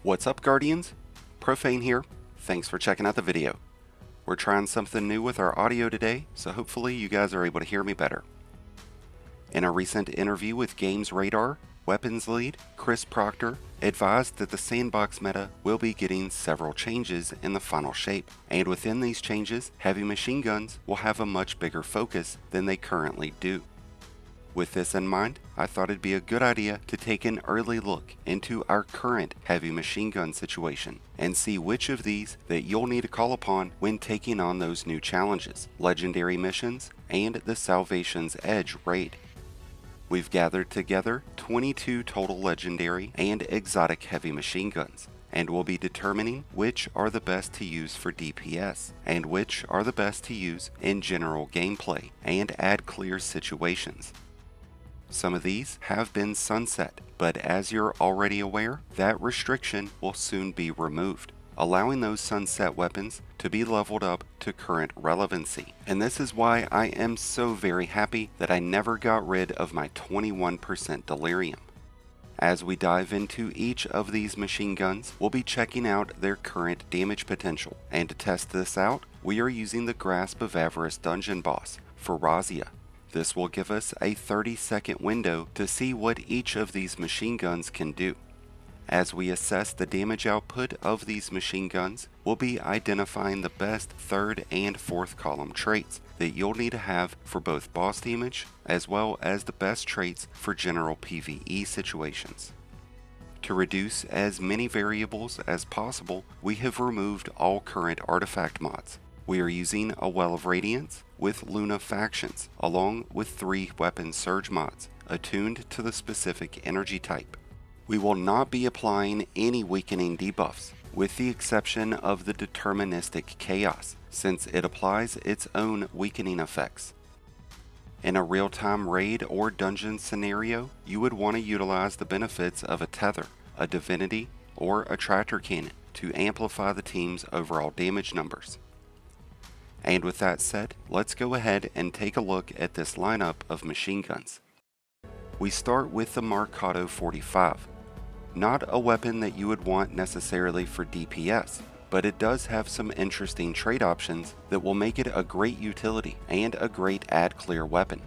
What's up, Guardians? Profane here. Thanks for checking out the video. We're trying something new with our audio today, so hopefully you guys are able to hear me better. In a recent interview with Games Radar, Weapons Lead Chris Proctor advised that the sandbox meta will be getting several changes in the final shape, and within these changes, heavy machine guns will have a much bigger focus than they currently do. With this in mind, I thought it'd be a good idea to take an early look into our current heavy machine gun situation and see which of these that you'll need to call upon when taking on those new challenges, legendary missions, and the Salvation's Edge raid. We've gathered together 22 total legendary and exotic heavy machine guns, and we'll be determining which are the best to use for DPS and which are the best to use in general gameplay and add clear situations. Some of these have been sunset, but as you're already aware, that restriction will soon be removed, allowing those sunset weapons to be leveled up to current relevancy. And this is why I am so very happy that I never got rid of my 21% Delirium. As we dive into each of these machine guns, we'll be checking out their current damage potential, and to test this out, we are using the Grasp of Avarice dungeon boss for Razia. This will give us a 30-second window to see what each of these machine guns can do. As we assess the damage output of these machine guns, we'll be identifying the best third and fourth column traits that you'll need to have for both boss damage, as well as the best traits for general PvE situations. To reduce as many variables as possible, we have removed all current artifact mods. We are using a Well of Radiance with Luna factions, along with 3 weapon surge mods, attuned to the specific energy type. We will not be applying any weakening debuffs, with the exception of the Deterministic Chaos, since it applies its own weakening effects. In a real-time raid or dungeon scenario, you would want to utilize the benefits of a Tether, a Divinity, or a Tractor Cannon to amplify the team's overall damage numbers. And with that said, let's go ahead and take a look at this lineup of machine guns. We start with the Marcato 45. Not a weapon that you would want necessarily for DPS, but it does have some interesting trade options that will make it a great utility and a great add clear weapon.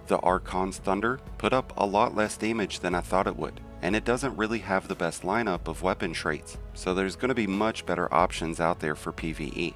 The Archon's Thunder put up a lot less damage than I thought it would, and it doesn't really have the best lineup of weapon traits, so there's going to be much better options out there for PvE.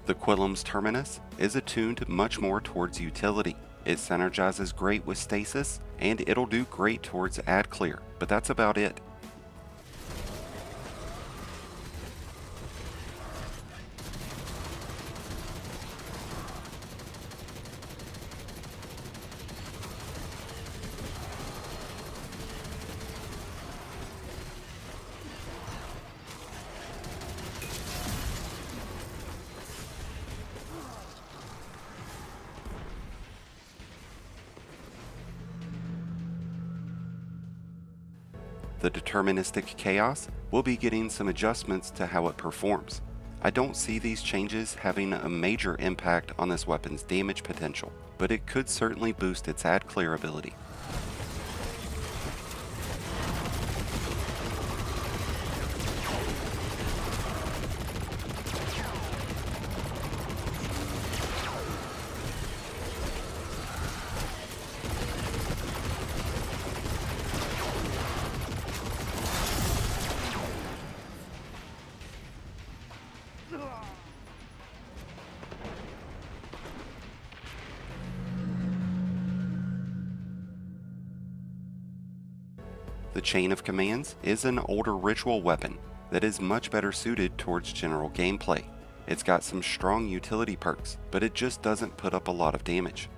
The Quillim's Terminus is attuned much more towards utility. It synergizes great with stasis, and it'll do great towards add clear, but that's about it. The Deterministic Chaos will be getting some adjustments to how it performs. I don't see these changes having a major impact on this weapon's damage potential, but it could certainly boost its add clear ability. The Chain of Commands is an older ritual weapon that is much better suited towards general gameplay. It's got some strong utility perks, but it just doesn't put up a lot of damage.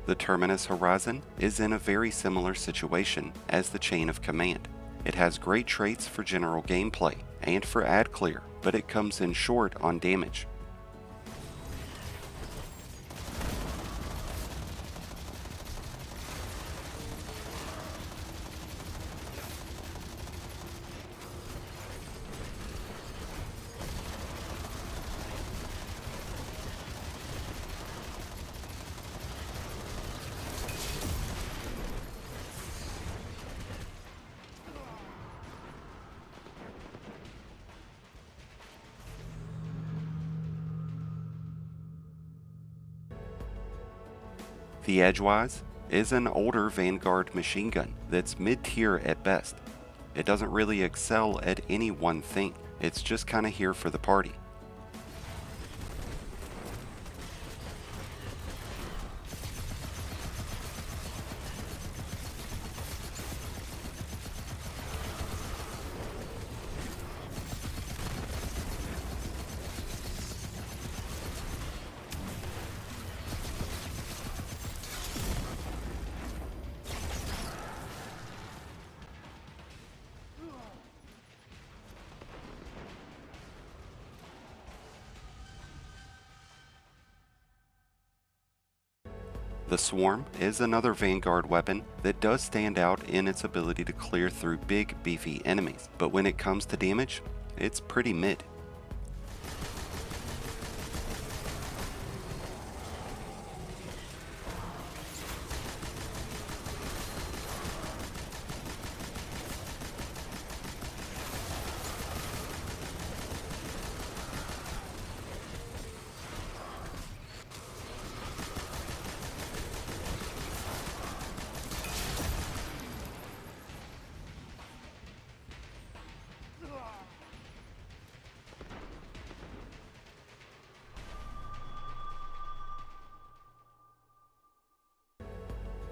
The Terminus Horizon is in a very similar situation as the Chain of Command. It has great traits for general gameplay and for ad clear, but it comes in short on damage. The Edgewise is an older Vanguard machine gun that's mid-tier at best. It doesn't really excel at any one thing, it's just kinda here for the party. The Swarm is another Vanguard weapon that does stand out in its ability to clear through big, beefy enemies, but when it comes to damage, it's pretty mid.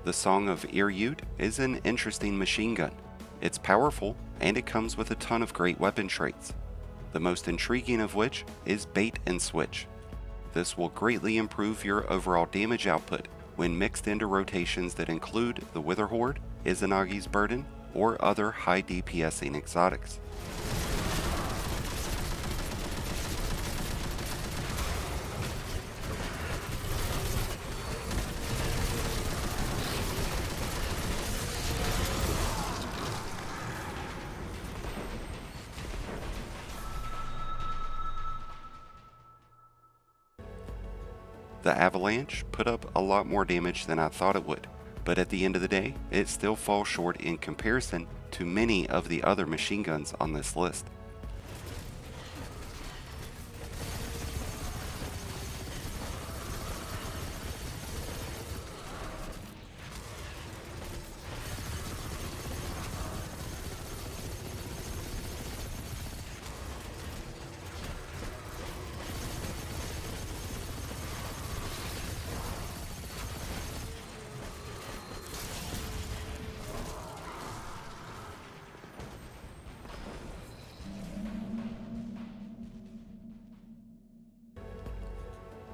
The Song of Ir Yut is an interesting machine gun. It's powerful, and it comes with a ton of great weapon traits, the most intriguing of which is Bait and Switch. This will greatly improve your overall damage output when mixed into rotations that include the Wither Horde, Izanagi's Burden, or other high DPSing exotics. The Avalanche put up a lot more damage than I thought it would, but at the end of the day, it still falls short in comparison to many of the other machine guns on this list.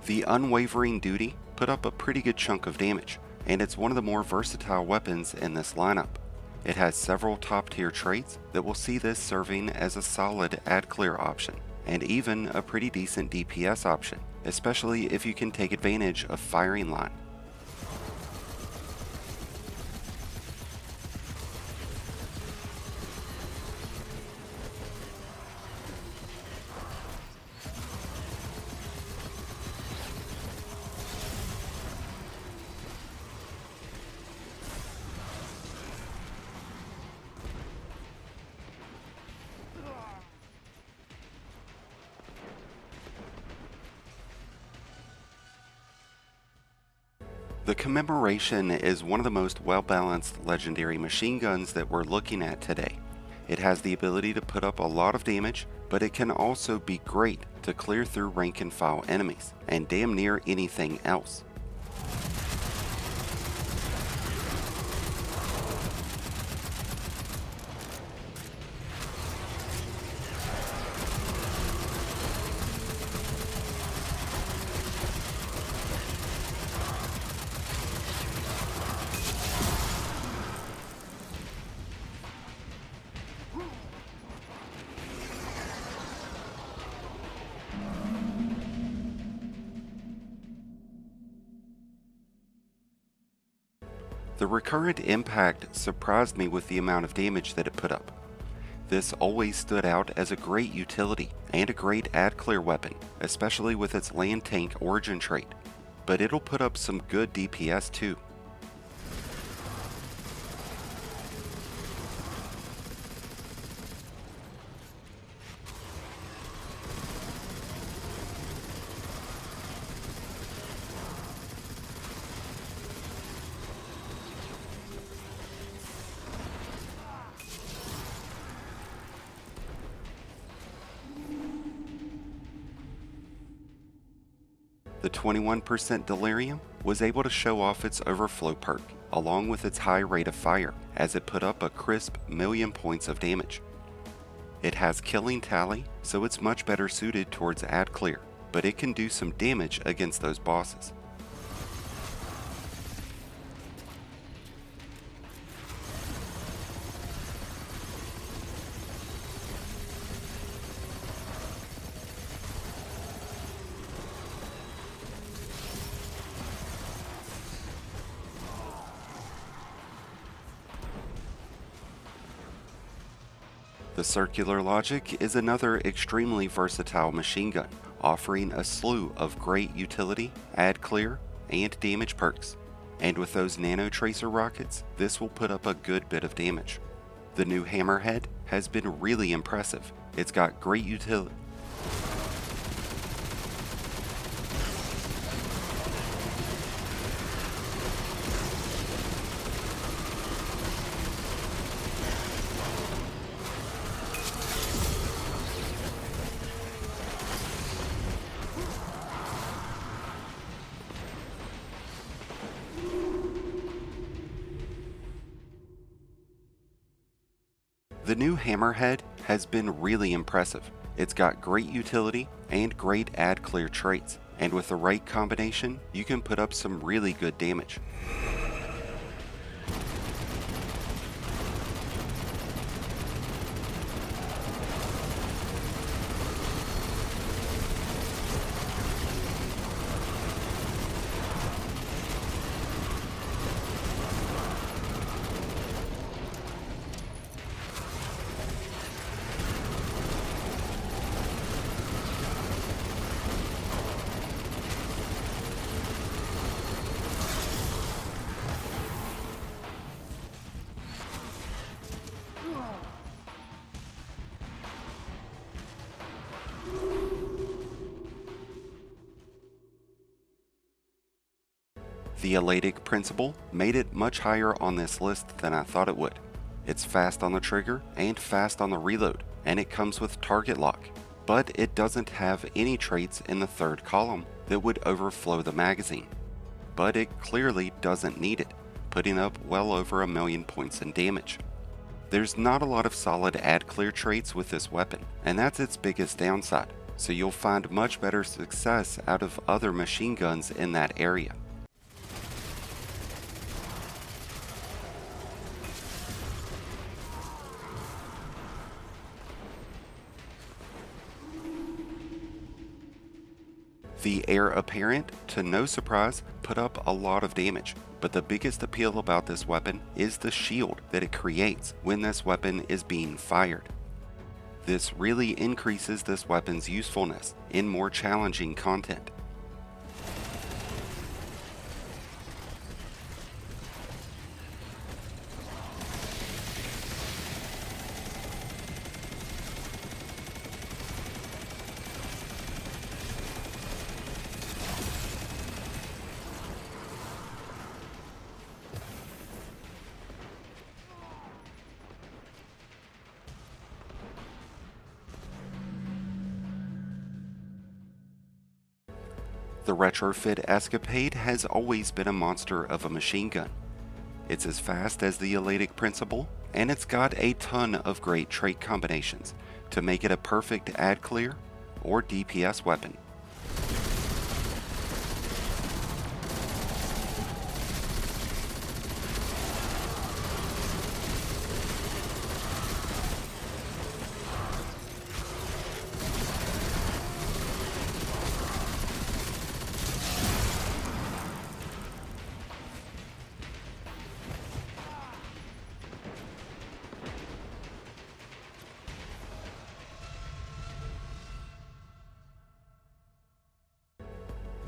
The Unwavering Duty put up a pretty good chunk of damage, and it's one of the more versatile weapons in this lineup. It has several top tier traits that will see this serving as a solid ad clear option, and even a pretty decent DPS option, especially if you can take advantage of firing line. The Commemoration is one of the most well-balanced legendary machine guns that we're looking at today. It has the ability to put up a lot of damage, but it can also be great to clear through rank and file enemies, and damn near anything else. The Recurrent Impact surprised me with the amount of damage that it put up. This always stood out as a great utility and a great ad-clear weapon, especially with its land tank origin trait, but it'll put up some good DPS too. The 21% Delirium was able to show off its overflow perk, along with its high rate of fire, as it put up a crisp 1,000,000 points of damage. It has killing tally, so it's much better suited towards ad clear, but it can do some damage against those bosses. The Circular Logic is another extremely versatile machine gun, offering a slew of great utility, ad clear, and damage perks. And with those nano tracer rockets, this will put up a good bit of damage. The new Hammerhead has been really impressive. It's got great utility. The new Hammerhead has been really impressive. It's got great utility and great ad clear traits, and with the right combination, you can put up some really good damage. The Eleatic Principle made it much higher on this list than I thought it would. It's fast on the trigger and fast on the reload, and it comes with target lock, but it doesn't have any traits in the third column that would overflow the magazine. But it clearly doesn't need it, putting up well over 1,000,000 points in damage. There's not a lot of solid ad clear traits with this weapon, and that's its biggest downside, so you'll find much better success out of other machine guns in that area. The Heir Apparent, to no surprise, put up a lot of damage, but the biggest appeal about this weapon is the shield that it creates when this weapon is being fired. This really increases this weapon's usefulness in more challenging content. The Retrofit Escapade has always been a monster of a machine gun. It's as fast as the Eleatic Principle, and it's got a ton of great trait combinations to make it a perfect ad clear or DPS weapon.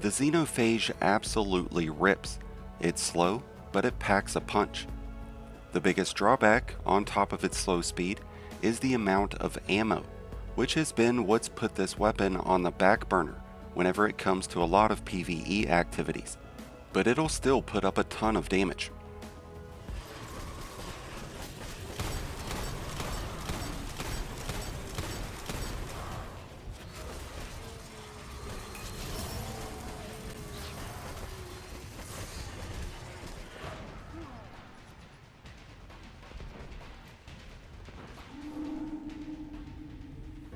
The Xenophage absolutely rips. It's slow, but it packs a punch. The biggest drawback, on top of its slow speed, is the amount of ammo, which has been what's put this weapon on the back burner whenever it comes to a lot of PvE activities, but it'll still put up a ton of damage.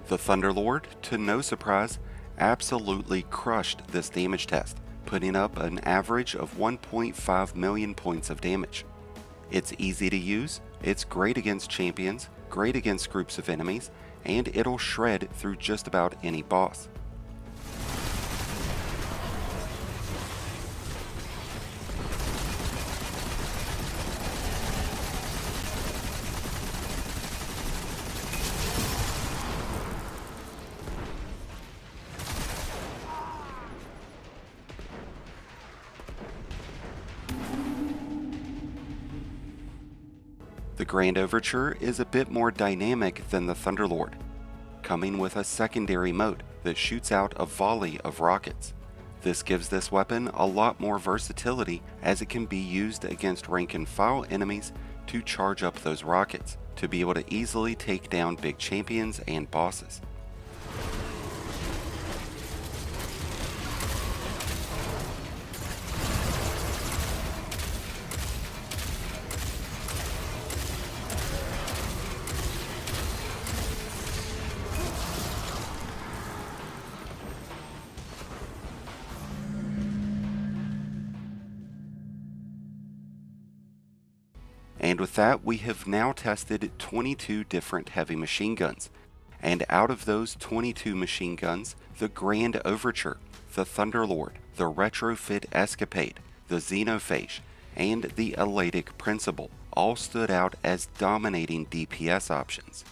The Thunderlord, to no surprise, absolutely crushed this damage test, putting up an average of 1.5 million points of damage. It's easy to use, it's great against champions, great against groups of enemies, and it'll shred through just about any boss. The Grand Overture is a bit more dynamic than the Thunderlord, coming with a secondary mode that shoots out a volley of rockets. This gives this weapon a lot more versatility as it can be used against rank and file enemies to charge up those rockets, to be able to easily take down big champions and bosses. And with that, we have now tested 22 different heavy machine guns. And out of those 22 machine guns, the Grand Overture, the Thunderlord, the Retrofit Escapade, the Xenophage, and the Eleatic Principle all stood out as dominating DPS options.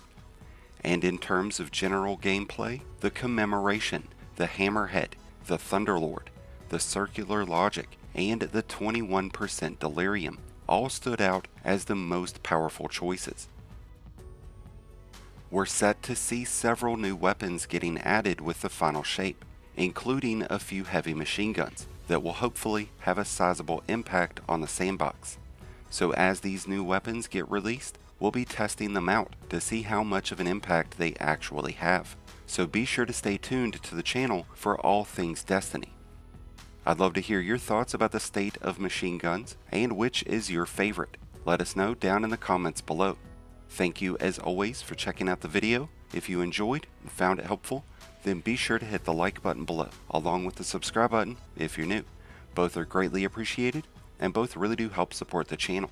And in terms of general gameplay, the Commemoration, the Hammerhead, the Thunderlord, the Circular Logic, and the 21% Delirium all stood out as the most powerful choices. We're set to see several new weapons getting added with the final shape, including a few heavy machine guns that will hopefully have a sizable impact on the sandbox. So as these new weapons get released, we'll be testing them out to see how much of an impact they actually have. So be sure to stay tuned to the channel for all things Destiny. I'd love to hear your thoughts about the state of machine guns and which is your favorite. Let us know down in the comments below. Thank you as always for checking out the video. If you enjoyed and found it helpful, then be sure to hit the like button below, along with the subscribe button if you're new. Both are greatly appreciated, and both really do help support the channel.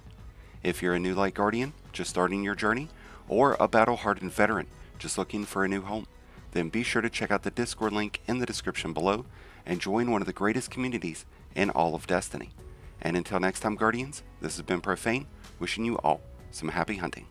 If you're a new Light Guardian, just starting your journey, or a battle-hardened veteran, just looking for a new home, then be sure to check out the Discord link in the description below, and join one of the greatest communities in all of Destiny. And until next time, Guardians, this has been Profane, wishing you all some happy hunting.